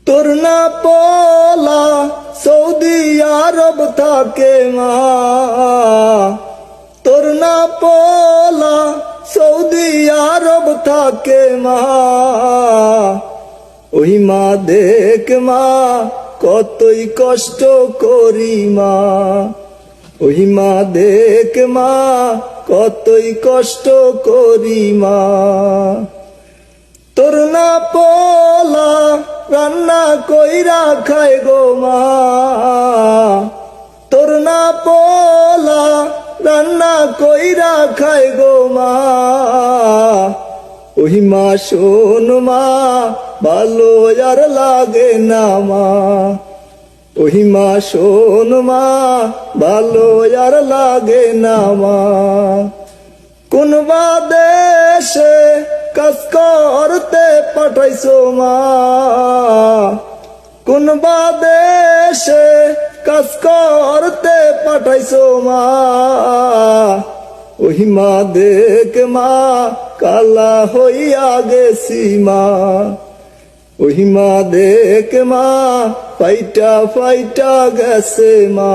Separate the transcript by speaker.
Speaker 1: তোর না পোলা সৌদি আরব থাকে মা, তোর না পোলা সৌদি আরব থাকে মা। ওই মা দেখ মা কতই কষ্ট করি মা, ওই মা দেখ মা কতই কষ্ট করি মা। তোর না পোলা রান্না কইরা খায় গো মা, তোর না পোলা রান্না কইরা খায় গো মা। ওই মা শোন মা ভালো আর লাগে না মা, ওই মা শোন মা ভালো আর লাগে না মা। কোন বা দেশে কাজ করতে পাঠাইছো মা, কোন বা দেশে কাজ করতে পাঠাইছো মা। ওই মা দেখ মা কালা হইয়া গেছি মা, ওই মা দেখ মা ফাইটা ফাইটা গেছে মা।